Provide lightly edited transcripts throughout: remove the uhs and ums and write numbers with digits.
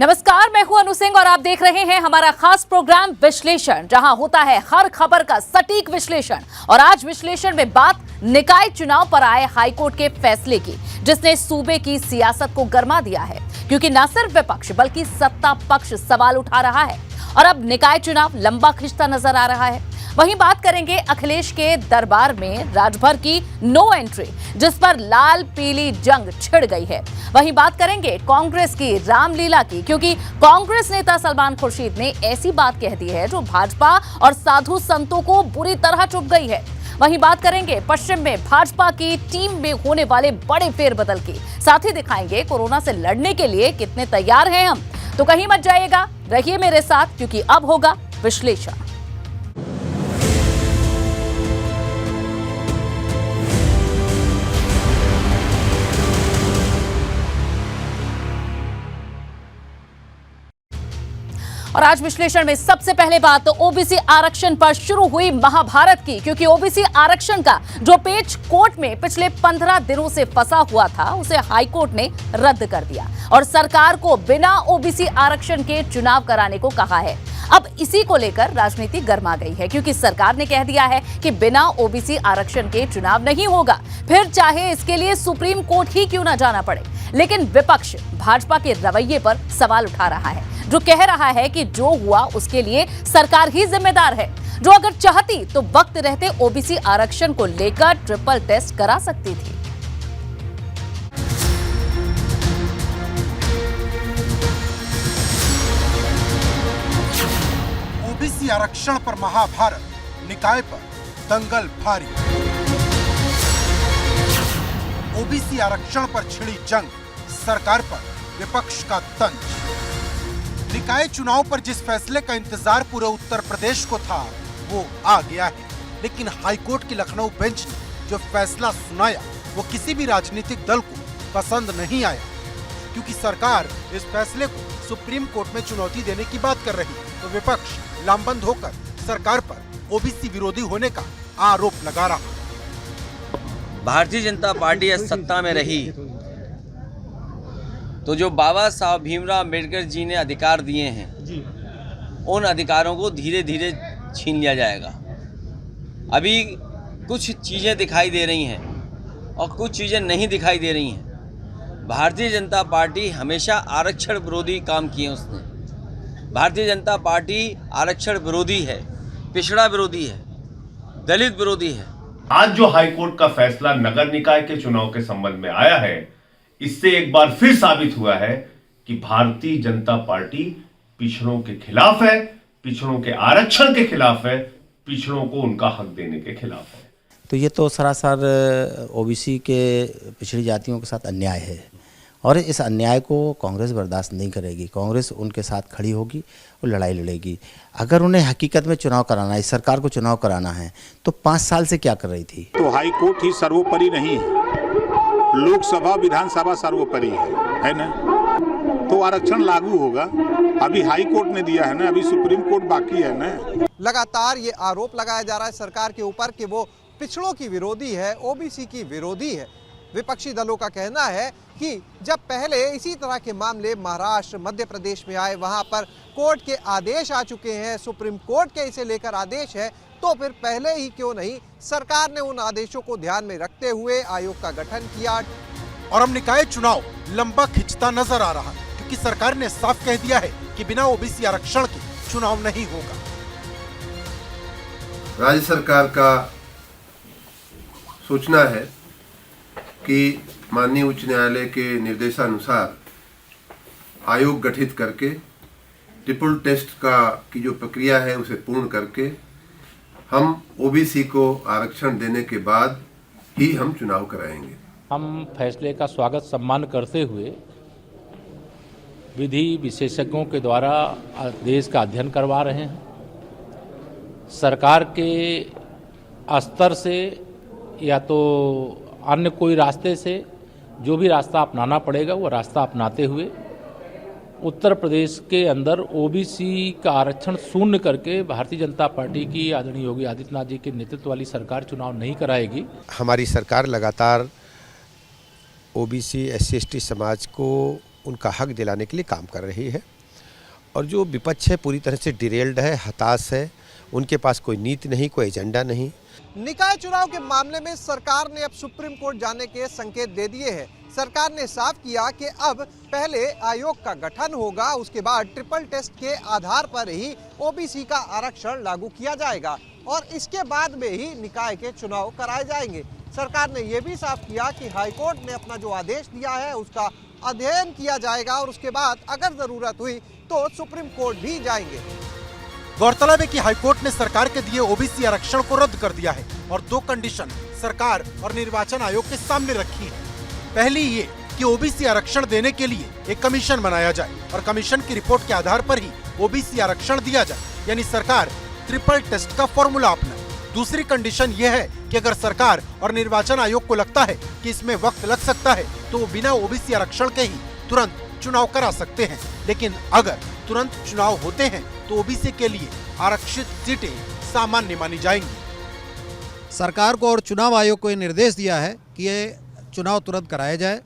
नमस्कार, मैं हूं अनु सिंह और आप देख रहे हैं हमारा खास प्रोग्राम विश्लेषण, जहां होता है हर खबर का सटीक विश्लेषण। और आज विश्लेषण में बात निकाय चुनाव पर आए हाईकोर्ट के फैसले की, जिसने सूबे की सियासत को गरमा दिया है, क्योंकि न सिर्फ विपक्ष बल्कि सत्ता पक्ष सवाल उठा रहा है और अब निकाय चुनाव लंबा खिंचता नजर आ रहा है। वहीं बात करेंगे अखिलेश के दरबार में राजभर की नो एंट्री, जिस पर लाल पीली जंग छिड़ गई है। वहीं बात करेंगे कांग्रेस की रामलीला की, क्योंकि कांग्रेस नेता सलमान खुर्शीद ने ऐसी बात कह दी है जो भाजपा और साधु संतों को बुरी तरह चुभ गई है। वहीं बात करेंगे पश्चिम में भाजपा की टीम में होने वाले बड़े फेरबदल की, साथ ही दिखाएंगे कोरोना से लड़ने के लिए कितने तैयार हैं हम। तो कहीं मत जाइएगा, रहिए मेरे साथ, क्योंकि अब होगा विश्लेषण। और आज विश्लेषण में सबसे पहले बात ओबीसी आरक्षण पर शुरू हुई महाभारत की, क्योंकि ओबीसी आरक्षण का जो पेच कोर्ट में पिछले 15 दिनों से फंसा हुआ था, उसे हाईकोर्ट ने रद्द कर दिया और सरकार को बिना ओबीसी आरक्षण के चुनाव कराने को कहा है। अब इसी को लेकर राजनीति गर्मा गई है, क्योंकि सरकार ने कह दिया है कि बिना ओबीसी आरक्षण के चुनाव नहीं होगा, फिर चाहे इसके लिए सुप्रीम कोर्ट ही क्यों ना जाना पड़े। लेकिन विपक्ष भाजपा के रवैये पर सवाल उठा रहा है, जो कह रहा है कि जो हुआ उसके लिए सरकार ही जिम्मेदार है, जो अगर चाहती तो वक्त रहते ओबीसी आरक्षण को लेकर ट्रिपल टेस्ट करा सकती थी। ओबीसी आरक्षण पर महाभारत, निकाय पर दंगल भारी। ओबीसी आरक्षण पर छिड़ी जंग, सरकार पर विपक्ष का तंज। निकाय चुनाव पर जिस फैसले का इंतजार पूरे उत्तर प्रदेश को था, वो आ गया है। लेकिन हाईकोर्ट की लखनऊ बेंच ने जो फैसला सुनाया, वो किसी भी राजनीतिक दल को पसंद नहीं आया, क्योंकि सरकार इस फैसले को सुप्रीम कोर्ट में चुनौती देने की बात कर रही, तो विपक्ष लामबंद होकर सरकार पर ओबीसी विरोधी होने का आरोप लगा रहा। भारतीय जनता पार्टी सत्ता में रही तो जो बाबा साहब भीमराव अम्बेडकर जी ने अधिकार दिए हैं, उन अधिकारों को धीरे धीरे छीन लिया जाएगा। अभी कुछ चीज़ें दिखाई दे रही हैं और कुछ चीज़ें नहीं दिखाई दे रही हैं। भारतीय जनता पार्टी हमेशा आरक्षण विरोधी काम किए उसने। भारतीय जनता पार्टी आरक्षण विरोधी है, पिछड़ा विरोधी है, दलित विरोधी है। आज जो हाईकोर्ट का फैसला नगर निकाय के चुनाव के संबंध में आया है, इससे एक बार फिर साबित हुआ है कि भारतीय जनता पार्टी पिछड़ों के खिलाफ है, पिछड़ों के आरक्षण के खिलाफ है, पिछड़ों को उनका हक देने के खिलाफ है। तो ये तो सरासर ओबीसी के पिछड़ी जातियों के साथ अन्याय है और इस अन्याय को कांग्रेस बर्दाश्त नहीं करेगी। कांग्रेस उनके साथ खड़ी होगी और लड़ाई लड़ेगी। अगर उन्हें हकीकत में चुनाव कराना है, सरकार को चुनाव कराना है, तो 5 साल से क्या कर रही थी? तो हाईकोर्ट ही सर्वोपरि नहीं है, लोकसभा विधानसभा सर्वोपरि है ना। तो आरक्षण लागू होगा। अभी हाई कोर्ट ने दिया है ना, अभी सुप्रीम कोर्ट बाकी है ना। लगातार ये आरोप लगाया जा रहा है सरकार के ऊपर कि वो पिछड़ों की विरोधी है, ओबीसी की विरोधी है। विपक्षी दलों का कहना है कि जब पहले इसी तरह के मामले महाराष्ट्र, मध्य प्रदेश में आए, वहां पर कोर्ट के आदेश आ चुके हैं, सुप्रीम कोर्ट के इसे लेकर आदेश है, तो फिर पहले ही क्यों नहीं सरकार ने उन आदेशों को ध्यान में रखते हुए आयोग का गठन किया। और अब निकाय चुनाव लंबा खिंचता नजर आ रहा, क्योंकि सरकार ने साफ कह दिया है कि बिना ओबीसी आरक्षण के चुनाव नहीं होगा। राज्य सरकार का सूचना है कि माननीय उच्च न्यायालय के निर्देशानुसार आयोग गठित करके ट्रिपल टेस्ट की जो प्रक्रिया है उसे पूर्ण करके हम ओबीसी को आरक्षण देने के बाद ही हम चुनाव कराएंगे। हम फैसले का स्वागत सम्मान करते हुए विधि विशेषज्ञों के द्वारा देश का अध्ययन करवा रहे हैं। सरकार के स्तर से या तो अन्य कोई रास्ते से जो भी रास्ता अपनाना पड़ेगा, वो रास्ता अपनाते हुए उत्तर प्रदेश के अंदर ओबीसी का आरक्षण शून्य करके भारतीय जनता पार्टी की आदरणीय योगी आदित्यनाथ जी के नेतृत्व वाली सरकार चुनाव नहीं कराएगी। हमारी सरकार लगातार ओबीसी, SC, ST समाज को उनका हक दिलाने के लिए काम कर रही है। और जो विपक्ष है पूरी तरह से डिरेल्ड है, हताश है, उनके पास कोई नीति नहीं, कोई एजेंडा नहीं। निकाय चुनाव के मामले में सरकार ने अब सुप्रीम कोर्ट जाने के संकेत दे दिए हैं। सरकार ने साफ किया कि अब पहले आयोग का गठन होगा, उसके बाद ट्रिपल टेस्ट के आधार पर ही ओबीसी का आरक्षण लागू किया जाएगा और इसके बाद में ही निकाय के चुनाव कराए जाएंगे। सरकार ने यह भी साफ किया कि हाईकोर्ट ने अपना जो आदेश दिया है उसका अध्ययन किया जाएगा और उसके बाद अगर जरूरत हुई तो सुप्रीम कोर्ट भी जाएंगे। गौरतलब है कि हाईकोर्ट ने सरकार के दिए ओबीसी आरक्षण को रद्द कर दिया है और 2 कंडीशन सरकार और निर्वाचन आयोग के सामने रखी है। पहली ये कि ओबीसी आरक्षण देने के लिए एक कमीशन बनाया जाए और कमीशन की रिपोर्ट के आधार पर ही ओबीसी आरक्षण दिया जाए, यानी सरकार ट्रिपल टेस्ट का फॉर्मूला अपनाए। दूसरी कंडीशन यह है कि अगर सरकार और निर्वाचन आयोग को लगता है कि इसमें वक्त लग सकता है तो वो बिना ओबीसी आरक्षण के ही तुरंत चुनाव करा सकते हैं, लेकिन अगर तुरंत चुनाव होते हैं तो ओबीसी के लिए आरक्षित सीटें सामान्य मानी जाएंगी। सरकार को और चुनाव आयोग को ये निर्देश दिया है कि ये चुनाव तुरंत कराया जाए,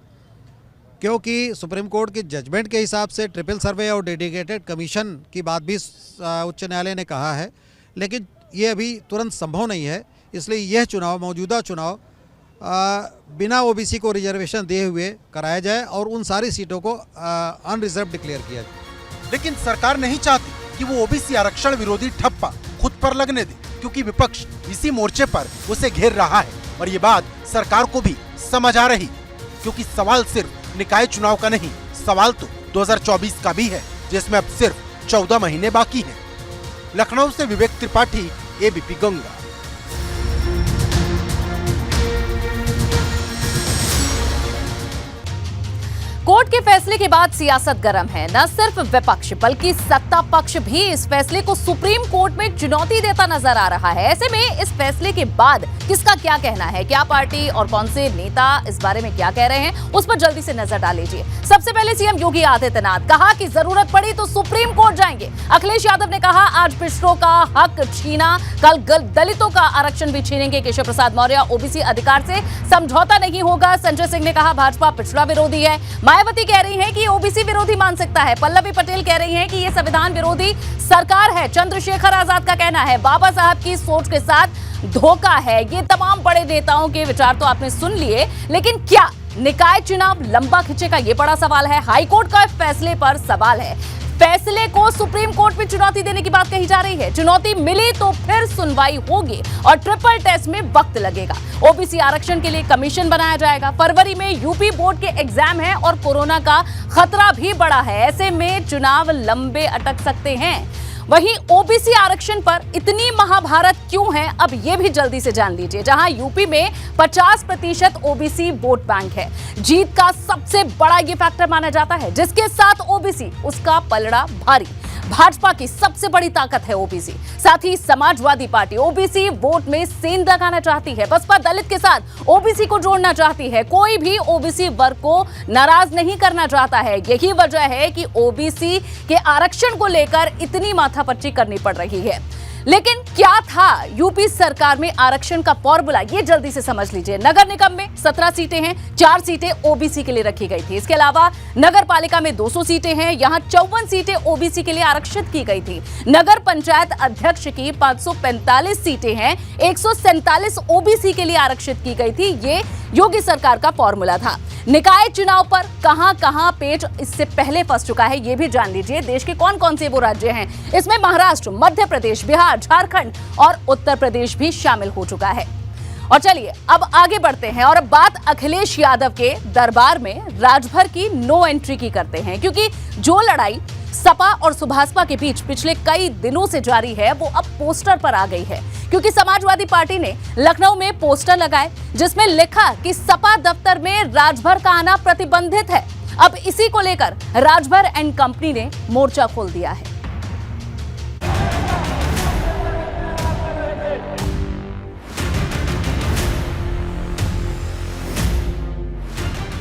क्योंकि सुप्रीम कोर्ट की जजमेंट के हिसाब से ट्रिपल सर्वे और डेडिकेटेड कमीशन की बात भी उच्च न्यायालय ने कहा है, लेकिन ये अभी तुरंत संभव नहीं है। इसलिए यह चुनाव, मौजूदा चुनाव बिना ओबीसी को रिजर्वेशन दिए हुए कराया जाए और उन सारी सीटों को अनरिजर्व डिक्लेयर किया जाए। लेकिन सरकार नहीं चाहती कि वो ओबीसी आरक्षण विरोधी ठप्पा खुद पर लगने दे, क्योंकि विपक्ष इसी मोर्चे पर उसे घेर रहा है और ये बात सरकार को भी समझ आ रही, क्योंकि सवाल सिर्फ निकाय चुनाव का नहीं, सवाल तो 2024 का भी है, जिसमें अब सिर्फ 14 महीने बाकी हैं। लखनऊ से विवेक त्रिपाठी, एबीपी गंगा। कोर्ट के फैसले के बाद सियासत गर्म है। न सिर्फ विपक्ष बल्कि सत्ता पक्ष भी इस फैसले को सुप्रीम कोर्ट में चुनौती देता नजर आ रहा है। ऐसे में इस फैसले के बाद किसका क्या कहना है, क्या पार्टी और कौन से नेता इस बारे में क्या कह रहे हैं, उस पर जल्दी से नजर डाल लीजिए। सबसे पहले सीएम योगी आदित्यनाथ कहा कि जरूरत पड़ी तो सुप्रीम कोर्ट जाएंगे। अखिलेश यादव ने कहा आज पिछड़ों का हक छीना, कल दलितों का आरक्षण भी छीनेंगे। केशव प्रसाद मौर्य ओबीसी अधिकार से समझौता नहीं होगा। संजय सिंह ने कहा भाजपा पिछड़ा विरोधी है। मायावती कह रही हैं कि ओबीसी विरोधी मानसिकता है। पल्लवी पटेल कह रही हैं कि ये संविधान विरोधी सरकार है। चंद्रशेखर आजाद का कहना है बाबा साहब की सोच के साथ धोखा है। ये तमाम बड़े नेताओं के विचार तो आपने सुन लिए, लेकिन क्या निकाय चुनाव लंबा खिंचेगा, ये बड़ा सवाल है। हाईकोर्ट का फैसले पर सवाल है। फैसले को सुप्रीम कोर्ट में चुनौती देने की बात कही जा रही है। चुनौती मिली तो फिर सुनवाई होगी और ट्रिपल टेस्ट में वक्त लगेगा। ओबीसी आरक्षण के लिए कमीशन बनाया जाएगा। फरवरी में यूपी बोर्ड के एग्जाम है और कोरोना का खतरा भी बढ़ा है। ऐसे में चुनाव लंबे अटक सकते हैं। वहीं ओबीसी आरक्षण पर इतनी महाभारत क्यों है, अब ये भी जल्दी से जान लीजिए। जहां यूपी में 50% ओबीसी वोट बैंक है, जीत का सबसे बड़ा ये फैक्टर माना जाता है। जिसके साथ ओबीसी, उसका पलड़ा भारी। भाजपा की सबसे बड़ी ताकत है ओबीसी। साथ ही समाजवादी पार्टी ओबीसी वोट में सेंध लगाना चाहती है। बसपा दलित के साथ ओबीसी को जोड़ना चाहती है। कोई भी ओबीसी वर्ग को नाराज नहीं करना चाहता है। यही वजह है कि ओबीसी के आरक्षण को लेकर इतनी माथापच्ची करनी पड़ रही है। लेकिन क्या था यूपी सरकार में आरक्षण का फॉर्मूला, ये जल्दी से समझ लीजिए। नगर निगम में 17 सीटें हैं, 4 सीटें ओबीसी के लिए रखी गई थी। इसके अलावा नगर पालिका में 200 सीटें हैं, यहां 54 सीटें ओबीसी के लिए आरक्षित की गई थी। नगर पंचायत अध्यक्ष की 545 सीटें हैं, 147 ओबीसी के लिए आरक्षित की गई थी। ये योगी सरकार का फॉर्मूला था। निकाय चुनाव पर कहां पेच इससे पहले फंस चुका है, ये भी जान लीजिए। देश के कौन कौन से वो राज्य हैं, इसमें महाराष्ट्र, मध्य प्रदेश, बिहार, झारखंड और उत्तर प्रदेश भी शामिल हो चुका है। और चलिए अब आगे बढ़ते हैं और अब बात अखिलेश यादव के दरबार में राजभर की नो एंट्री की करते हैं, क्योंकि जो लड़ाई सपा और सुभाषपा के बीच पिछले कई दिनों से जारी है वो अब पोस्टर पर आ गई है। क्योंकि समाजवादी पार्टी ने लखनऊ में पोस्टर लगाए जिसमें लिखा कि सपा दफ्तर में राजभर का आना प्रतिबंधित है। अब इसी को लेकर राजभर एंड कंपनी ने मोर्चा खोल दिया है।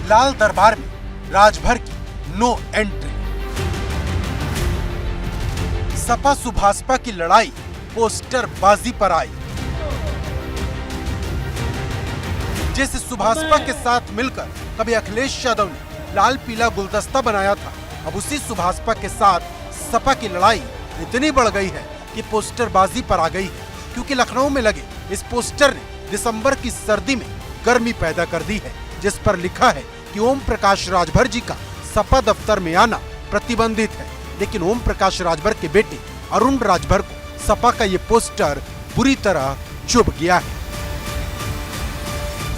लाल दरबार में राजभर की नो एंट्री। सपा सुभाषपा की लड़ाई पोस्टर बाजी पर आई। जैसे सुभाषपा के साथ मिलकर कभी अखिलेश यादव ने लाल पीला गुलदस्ता बनाया था, अब उसी सुभाषपा के साथ सपा की लड़ाई इतनी बढ़ गई है कि पोस्टरबाजी पर आ गई है, क्योंकि लखनऊ में लगे इस पोस्टर ने दिसंबर की सर्दी में गर्मी पैदा कर दी है, जिस पर लिखा है कि ओम प्रकाश राजभर जी का सपा दफ्तर में आना प्रतिबंधित है। लेकिन ओम प्रकाश राजभर के बेटे अरुण राजभर को सपा का ये पोस्टर बुरी तरह चुभ गया है।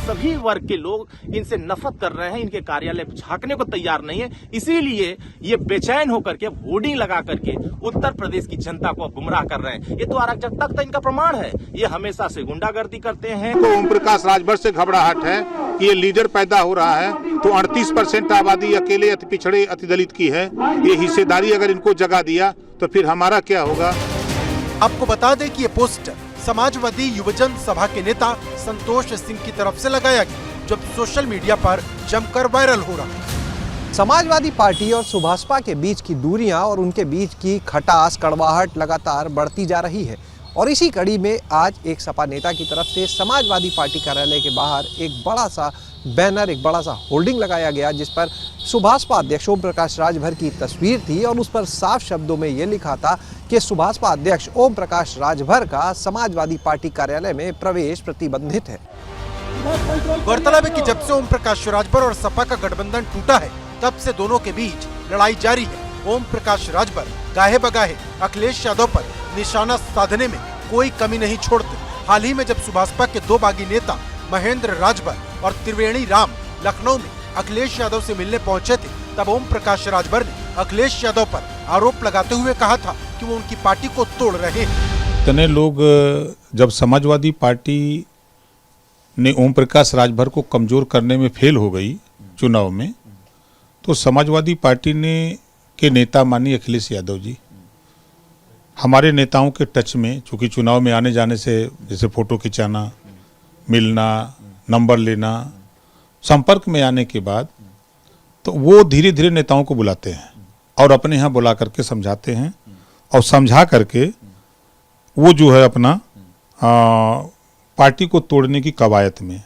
सभी वर्ग के लोग इनसे नफरत कर रहे हैं, इनके कार्यालय झांकने को तैयार नहीं है, इसीलिए ये बेचैन होकर के होर्डिंग लगा करके उत्तर प्रदेश की जनता को गुमराह कर रहे हैं। ये तो अराजकता इनका प्रमाण है, ये हमेशा से गुंडागर्दी करते हैं। तो ओम प्रकाश राजभर से घबराहट है कि ये लीडर पैदा हो रहा है, तो 38% आबादी अकेले अति पिछड़े अति दलित की है, ये हिस्सेदारी अगर इनको जगा दिया तो फिर हमारा क्या होगा। आपको बता दें कि ये पोस्टर समाजवादी युवजन सभा के नेता संतोष सिंह की तरफ से लगाया गया, जब सोशल मीडिया पर जमकर वायरल हो रहा है। समाजवादी पार्टी और सुभाषपा के बीच की दूरियां और उनके बीच की खटास कड़वाहट लगातार बढ़ती जा रही है, और इसी कड़ी में आज एक सपा नेता की तरफ से समाजवादी पार्टी कार्यालय के बाहर एक बड़ा सा बैनर, एक बड़ा सा होर्डिंग लगाया गया, जिस पर सुभाषपा अध्यक्ष ओम प्रकाश राजभर की तस्वीर थी और उस पर साफ शब्दों में ये लिखा था कि सुभाषपा अध्यक्ष ओम प्रकाश राजभर का समाजवादी पार्टी कार्यालय में प्रवेश प्रतिबंधित है। गौरतलब है कि जब से ओम प्रकाश राजभर और सपा का गठबंधन टूटा है, तब से दोनों के बीच लड़ाई जारी है। ओम प्रकाश राजभर गाहे बगाहे अखिलेश यादव पर निशाना साधने में कोई कमी नहीं छोड़ते। हाल ही में जब सुभाषपा के दो बागी नेता महेंद्र राजभर और त्रिवेणी राम लखनऊ में अखिलेश यादव से मिलने पहुंचे थे, तब ओम प्रकाश राजभर ने अखिलेश यादव पर आरोप लगाते हुए कहा था कि वो उनकी पार्टी को तोड़ रहे हैं। इतने लोग जब समाजवादी पार्टी ने ओम प्रकाश राजभर को कमजोर करने में फेल हो गई चुनाव में, तो समाजवादी पार्टी ने के नेता माननीय अखिलेश यादव जी हमारे नेताओं के टच में, चूंकि चुनाव में आने जाने से जैसे फोटो खिंचाना, मिलना, नंबर लेना, संपर्क में आने के बाद तो वो धीरे धीरे नेताओं को बुलाते हैं और अपने यहाँ बुला करके समझाते हैं, और समझा करके वो जो है अपना पार्टी को तोड़ने की कवायद में।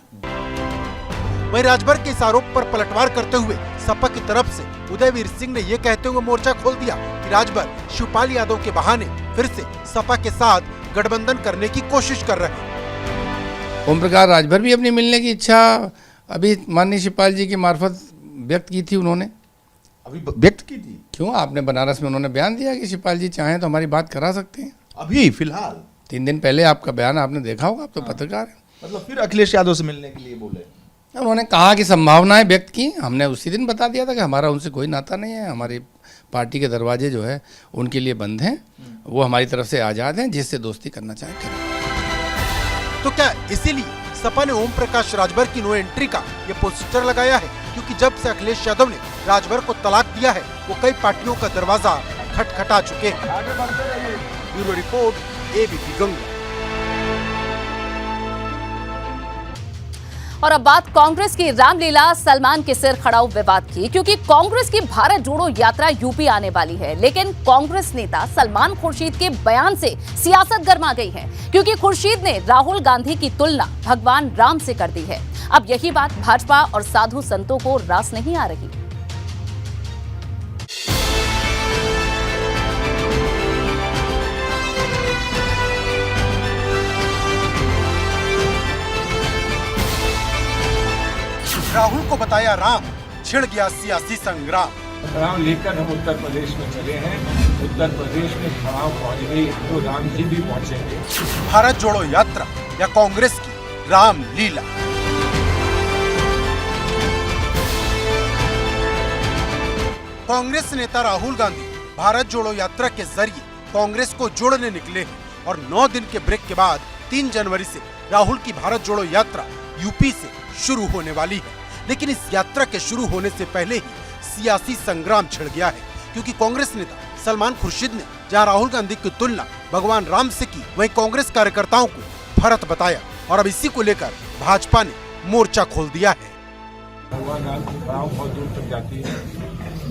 वहीं राजभर के इस आरोप पर पलटवार करते हुए सपा की तरफ से उदयवीर सिंह ने ये कहते हुए मोर्चा खोल दिया कि राजभर शिवपाल यादव के बहाने फिर से सपा के साथ गठबंधन करने की कोशिश कर रहे हैं। ओम प्रकाश राजभर भी अपनी मिलने की इच्छा अभी माननीय शिवपाल जी के मार्फत व्यक्त की थी, उन्होंने अभी व्यक्त की थी। क्यों, आपने बनारस में उन्होंने बयान दिया कि शिवपाल जी चाहें तो हमारी बात करा सकते हैं। अभी फिलहाल 3 दिन पहले आपका बयान आपने देखा होगा, आप तो पत्रकार हैं। मतलब फिर अखिलेश यादव से मिलने के लिए बोले, उन्होंने कहा कि संभावनाएं व्यक्त की, हमने उसी दिन बता दिया था कि हमारा उनसे कोई नाता नहीं है, हमारी पार्टी के दरवाजे जो है उनके लिए बंद हैं, वो हमारी तरफ से आज़ाद हैं, जिससे दोस्ती करना चाहें करें। तो क्या इसीलिए सपा ने ओम प्रकाश राजभर की नो एंट्री का ये पोस्टर लगाया है? क्योंकि जब से अखिलेश यादव ने राजभर को तलाक दिया है, वो कई पार्टियों का दरवाजा खटखटा चुके हैं। Bureau report, ABP Ganga. और अब बात कांग्रेस की रामलीला सलमान के सिर खड़ाऊ विवाद की, क्योंकि कांग्रेस की भारत जोड़ो यात्रा यूपी आने वाली है, लेकिन कांग्रेस नेता सलमान खुर्शीद के बयान से सियासत गर्मा गई है, क्योंकि खुर्शीद ने राहुल गांधी की तुलना भगवान राम से कर दी है। अब यही बात भाजपा और साधु संतों को रास नहीं आ रही। राहुल को बताया राम, छिड़ गया सियासी संग्राम। राम लेकर हम उत्तर प्रदेश में चले हैं, उत्तर प्रदेश में खड़ाव पहुंच गई, तो राम जी भी पहुंचेंगे। भारत जोड़ो यात्रा या कांग्रेस की राम लीला। कांग्रेस नेता राहुल गांधी भारत जोड़ो यात्रा के जरिए कांग्रेस को जोड़ने निकले हैं, और 9 दिन के ब्रेक के बाद 3 जनवरी से राहुल की भारत जोड़ो यात्रा यूपी से शुरू होने वाली है। लेकिन इस यात्रा के शुरू होने से पहले ही सियासी संग्राम छिड़ गया है, क्योंकि कांग्रेस नेता सलमान खुर्शीद ने जहां राहुल गांधी की तुलना भगवान राम से की, वहीं कांग्रेस कार्यकर्ताओं को भरत बताया, और अब इसी को लेकर भाजपा ने मोर्चा खोल दिया है। भगवान राम की पड़ाव बहुत दूर तक जाती है,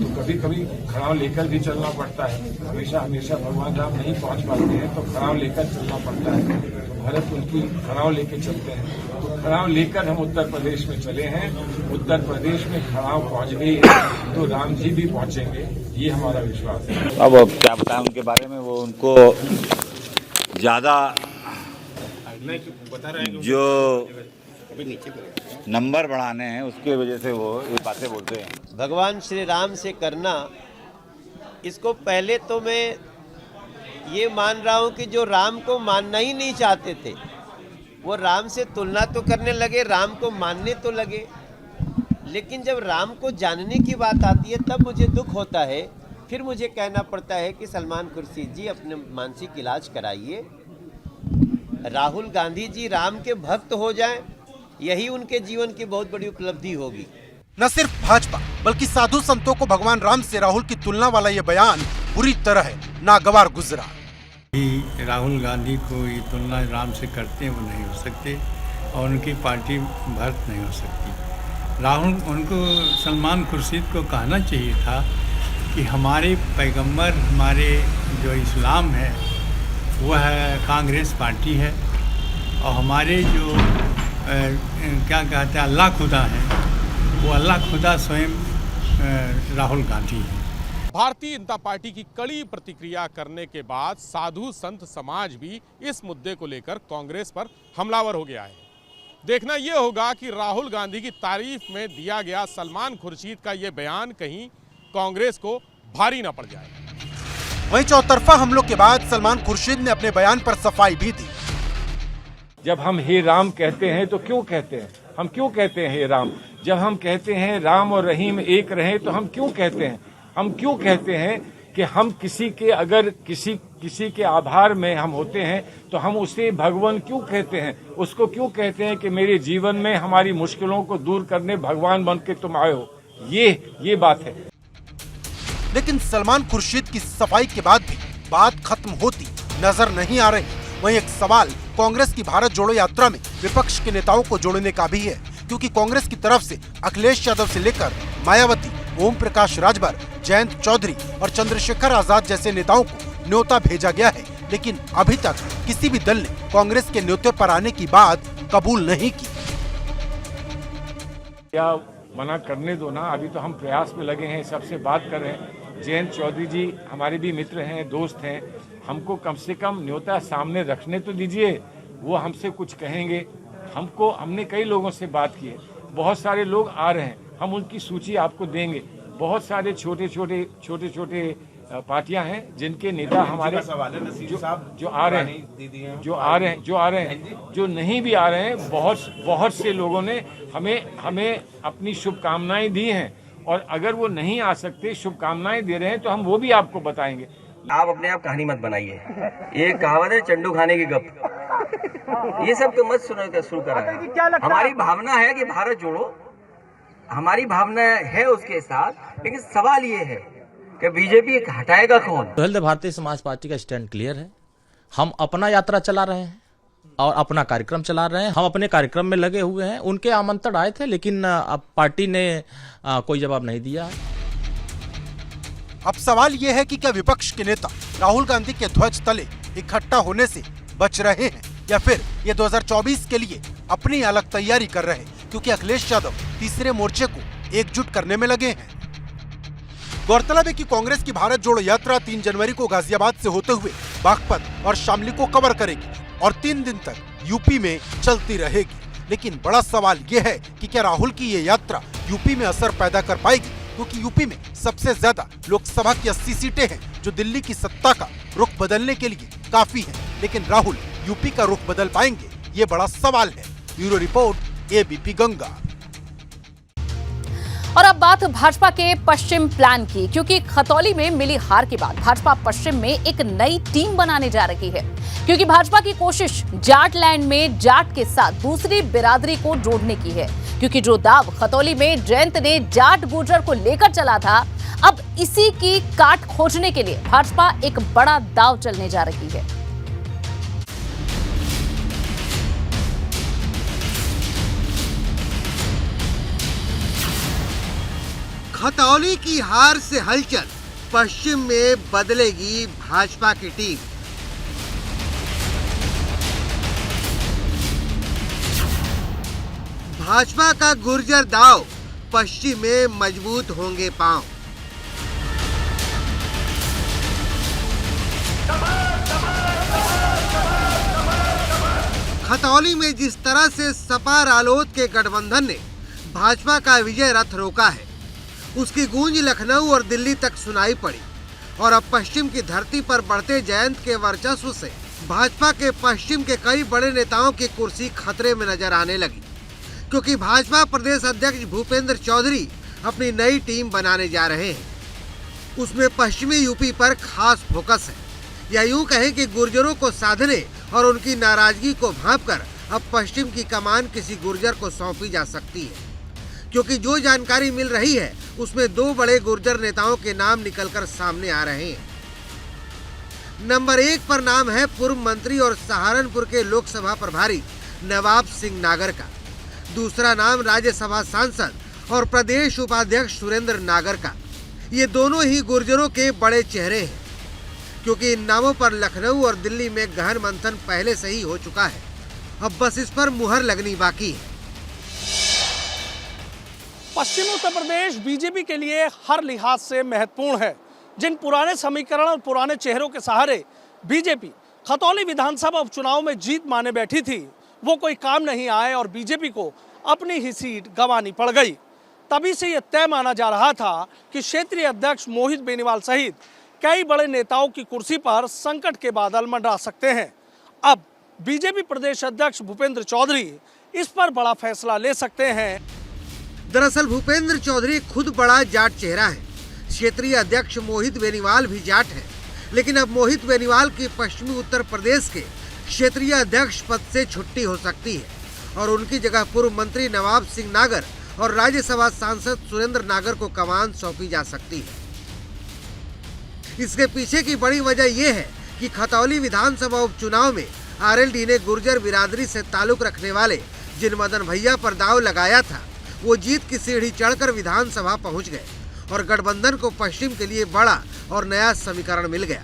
तो कभी कभी खड़ाव लेकर भी चलना पड़ता है। हमेशा हमेशा भगवान राम नहीं पहुंच पाते हैं तो खड़ाव लेकर चलना पड़ता है। तो भरत उनकी खड़ाव लेकर चलते हैं। तो खड़ाव लेकर हम उत्तर प्रदेश में चले हैं। उत्तर प्रदेश में खड़ाव पहुंच गई है तो राम जी भी पहुंचेंगे, ये हमारा विश्वास है। अब क्या बताएं उनके बारे में, वो उनको ज़्यादा जो नंबर बढ़ाने हैं उसके वजह से वो ये बातें बोलते हैं। भगवान श्री राम से करना, इसको पहले तो मैं ये मान रहा हूँ कि जो राम को मानना ही नहीं चाहते थे वो राम से तुलना तो करने लगे, राम को मानने तो लगे। लेकिन जब राम को जानने की बात आती है तब मुझे दुख होता है। फिर मुझे कहना पड़ता है कि सलमान खुर्शीद जी अपने मानसिक इलाज कराइए। राहुल गांधी जी राम के भक्त हो जाएं, यही उनके जीवन की बहुत बड़ी उपलब्धि होगी। न सिर्फ भाजपा बल्कि साधु संतों को भगवान राम से राहुल की तुलना वाला ये बयान बुरी तरह नागवार गुजरा। राहुल गांधी को ये तुलना राम से करते हैं वो नहीं हो सकते और उनकी पार्टी भक्त नहीं हो सकती। राहुल उनको सलमान खुर्शीद को कहना चाहिए था कि हमारे पैगंबर, हमारे जो इस्लाम है वो है कांग्रेस पार्टी है और हमारे जो क्या कहते हैं अल्लाह खुदा है वो अल्लाह खुदा स्वयं राहुल गांधी है। भारतीय जनता पार्टी की कड़ी प्रतिक्रिया करने के बाद साधु संत समाज भी इस मुद्दे को लेकर कांग्रेस पर हमलावर हो गया है। देखना यह होगा कि राहुल गांधी की तारीफ में दिया गया सलमान खुर्शीद का यह बयान कहीं कांग्रेस को भारी न पड़ जाए। वहीं चौतरफा हमलों के बाद सलमान खुर्शीद ने अपने बयान पर सफाई भी दी। जब हम हे राम कहते हैं तो क्यों कहते हैं? हम क्यों कहते हैं हे राम? जब हम कहते हैं राम और रहीम एक रहे तो हम क्यों कहते हैं? हम क्यों कहते हैं कि हम किसी के अगर किसी के आधार में हम होते हैं तो हम उसे भगवान क्यों कहते हैं? उसको क्यों कहते हैं कि मेरे जीवन में हमारी मुश्किलों को दूर करने भगवान बन के तुम आए हो? ये बात है। लेकिन सलमान खुर्शीद की सफाई के बाद भी बात खत्म होती नजर नहीं आ रही। वहीं एक सवाल कांग्रेस की भारत जोड़ो यात्रा में विपक्ष के नेताओं को जोड़ने का भी है, क्योंकि कांग्रेस की तरफ से अखिलेश यादव से लेकर मायावती, ओम प्रकाश राजभर, जयंत चौधरी और चंद्रशेखर आजाद जैसे नेताओं को न्योता भेजा गया है। लेकिन अभी तक किसी भी दल ने कांग्रेस के न्योते पर आने की बात कबूल नहीं की। क्या मना करने दो ना, अभी तो हम प्रयास में लगे हैं, सबसे बात कर रहे हैं। जयंत चौधरी जी हमारे भी मित्र हैं, दोस्त हैं, हमको कम से कम न्योता सामने रखने तो दीजिए। वो हमसे कुछ कहेंगे, हमने कई लोगों से बात की है, बहुत सारे लोग आ रहे हैं, हम उनकी सूची आपको देंगे। बहुत सारे छोटे छोटे पार्टियां हैं जिनके नेता हमारे जो आ रहे हैं, जो नहीं भी आ रहे हैं, बहुत से लोगों ने हमें अपनी शुभकामनाएं दी हैं और अगर वो नहीं आ सकते, शुभकामनाएं दे रहे हैं तो हम वो भी आपको बताएंगे। आप अपने आप कहानी मत बनाइए। ये कहावत है चंडू खाने की गप, ये सब तो मत शुरू करा। हमारी भावना है कि भारत जोड़ो, हमारी भावना है उसके साथ, लेकिन सवाल ये है कि बीजेपी हटाएगा कौन? तो भारतीय समाज पार्टी का स्टैंड क्लियर है। हम अपना यात्रा चला रहे हैं और अपना कार्यक्रम चला रहे हैं। हम अपने कार्यक्रम में लगे हुए हैं। उनके आमंत्रण आए थे लेकिन अब पार्टी ने कोई जवाब नहीं दिया। अब सवाल यह है कि क्या विपक्ष के नेता राहुल गांधी के ध्वज तले इकट्ठा होने से बच रहे हैं या फिर ये 2024 के लिए अपनी अलग तैयारी कर रहे हैं, क्योंकि अखिलेश यादव तीसरे मोर्चे को एकजुट करने में लगे हैं। गौरतलब है कि कांग्रेस की भारत जोड़ो यात्रा 3 जनवरी को गाजियाबाद से होते हुए बागपत और शामली को कवर करेगी और 3 दिन तक यूपी में चलती रहेगी। लेकिन बड़ा सवाल यह है कि क्या राहुल की ये यात्रा यूपी में असर पैदा कर पाएगी, क्योंकि यूपी में सबसे ज्यादा लोकसभा की 80 सीटें हैं जो दिल्ली की सत्ता का रुख बदलने के लिए काफी है। लेकिन राहुल यूपी का रुख बदल पाएंगे, ये बड़ा सवाल है। Bureau report, ABP Ganga. और अब बात भाजपा के पश्चिम प्लान की, क्योंकि खतौली में मिली हार के बाद भाजपा पश्चिम में एक नई टीम बनाने जा रही है। क्योंकि भाजपा की कोशिश जाट लैंड में जाट के साथ दूसरी बिरादरी को जोड़ने की है, क्योंकि जो दाव खतौली में जयंत ने जाट गुर्जर को लेकर चला था, अब इसी की काट खोजने के लिए भाजपा एक बड़ा दाव चलने जा रही है। खतौली की हार से हलचल, पश्चिम में बदलेगी भाजपा की टीम। भाजपा का गुर्जर दांव, पश्चिम में मजबूत होंगे पांव। खतौली में जिस तरह से सपा रालोद के गठबंधन ने भाजपा का विजय रथ रोका है, उसकी गूंज लखनऊ और दिल्ली तक सुनाई पड़ी और अब पश्चिम की धरती पर बढ़ते जयंत के वर्चस्व से भाजपा के पश्चिम के कई बड़े नेताओं की कुर्सी खतरे में नजर आने लगी, क्योंकि भाजपा प्रदेश अध्यक्ष भूपेंद्र चौधरी अपनी नई टीम बनाने जा रहे हैं। उसमें पश्चिमी यूपी पर खास फोकस है, या यूं कहें कि गुर्जरों को साधने और उनकी नाराजगी को भांपकर अब पश्चिम की कमान किसी गुर्जर को सौंपी जा सकती है, क्योंकि जो जानकारी मिल रही है उसमें 2 बड़े गुर्जर नेताओं के नाम निकलकर सामने आ रहे हैं। नंबर 1 पर नाम है पूर्व मंत्री और सहारनपुर के लोकसभा प्रभारी नवाब सिंह नागर का। दूसरा नाम राज्यसभा सांसद और प्रदेश उपाध्यक्ष सुरेंद्र नागर का। ये दोनों ही गुर्जरों के बड़े चेहरे हैं, क्योंकि इन नामों पर लखनऊ और दिल्ली में गहन मंथन पहले से ही हो चुका है। अब बस इस पर मुहर लगनी बाकी है। पश्चिमी उत्तर प्रदेश बीजेपी के लिए हर लिहाज से महत्वपूर्ण है। जिन पुराने समीकरण और पुराने चेहरों के सहारे बीजेपी खतौली विधानसभा उपचुनाव में जीत माने बैठी थी, वो कोई काम नहीं आए और बीजेपी को अपनी ही सीट गंवानी पड़ गई। तभी से यह तय माना जा रहा था कि क्षेत्रीय अध्यक्ष मोहित बेनीवाल सहित कई बड़े नेताओं की कुर्सी पर संकट के बादल मंडरा सकते हैं। अब बीजेपी प्रदेश अध्यक्ष भूपेंद्र चौधरी इस पर बड़ा फैसला ले सकते हैं। दरअसल भूपेंद्र चौधरी खुद बड़ा जाट चेहरा है। क्षेत्रीय अध्यक्ष मोहित बेनीवाल भी जाट है, लेकिन अब मोहित बेनीवाल की पश्चिमी उत्तर प्रदेश के क्षेत्रीय अध्यक्ष पद से छुट्टी हो सकती है और उनकी जगह पूर्व मंत्री नवाब सिंह नागर और राज्यसभा सांसद सुरेंद्र नागर को कमान सौंपी जा सकती है। इसके पीछे की बड़ी वजह यह है कि खतौली विधानसभा उपचुनाव में आरएलडी ने गुर्जर बिरादरी से ताल्लुक रखने वाले जिन मदन भैया पर दांव लगाया था, वो जीत की सीढ़ी चढ़कर विधानसभा पहुंच गए और गठबंधन को पश्चिम के लिए बड़ा और नया समीकरण मिल गया।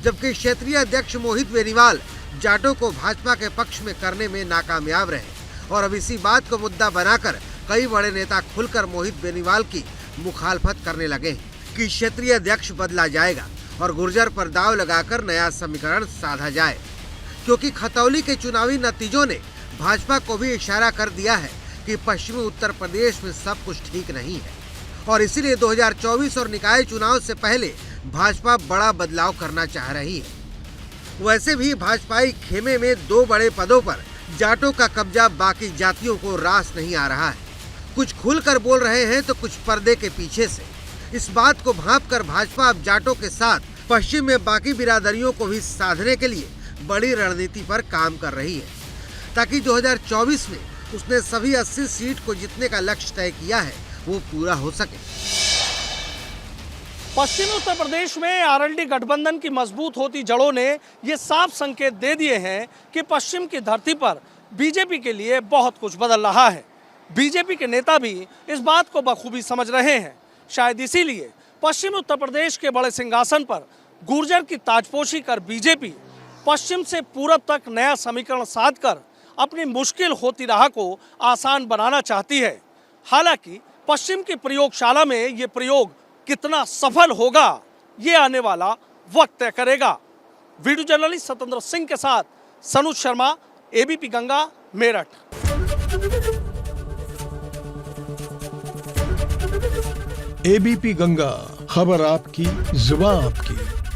जबकि क्षेत्रीय अध्यक्ष मोहित बेनीवाल जाटों को भाजपा के पक्ष में करने में नाकामयाब रहे और अब इसी बात को मुद्दा बनाकर कई बड़े नेता खुलकर मोहित बेनीवाल की मुखालफत करने लगे हैं कि क्षेत्रीय अध्यक्ष बदला जाएगा और गुर्जर पर दांव लगाकर नया समीकरण साधा जाए, क्योंकि खतौली के चुनावी नतीजों ने भाजपा को भी इशारा कर दिया है कि पश्चिमी उत्तर प्रदेश में सब कुछ ठीक नहीं है और इसीलिए 2024 और निकाय चुनाव से पहले भाजपा बड़ा बदलाव करना चाह रही है। वैसे भी भाजपाई खेमे में 2 बड़े पदों पर जाटों का कब्जा बाकी जातियों को रास नहीं आ रहा है। कुछ खुलकर बोल रहे हैं तो कुछ पर्दे के पीछे से। इस बात को भांपकर भाजपा अब जाटों के साथ पश्चिम में बाकी बिरादरियों को भी साधने के लिए बड़ी रणनीति पर काम कर रही है, ताकि 2024 में उसने सभी 80 सीट को जीतने का लक्ष्य तय किया है वो पूरा हो सके। पश्चिमी उत्तर प्रदेश में आरएलडी गठबंधन की मजबूत होती जड़ों ने ये साफ संकेत दे दिए हैं कि पश्चिम की धरती पर बीजेपी के लिए बहुत कुछ बदल रहा है। बीजेपी के नेता भी इस बात को बखूबी समझ रहे हैं। शायद इसीलिए पश्चिमी उत्तर प्रदेश के बड़े सिंहासन पर गुर्जर की ताजपोशी कर बीजेपी पश्चिम से पूरब तक नया समीकरण साधकर अपनी मुश्किल होती राह को आसान बनाना चाहती है। हालांकि पश्चिम की प्रयोगशाला में ये प्रयोग कितना सफल होगा, ये आने वाला वक्त तय करेगा। वीडियो जर्नलिस्ट सत्येंद्र सिंह के साथ सनुज शर्मा, एबीपी गंगा, मेरठ। एबीपी गंगा, खबर आपकी, जुबान आपकी।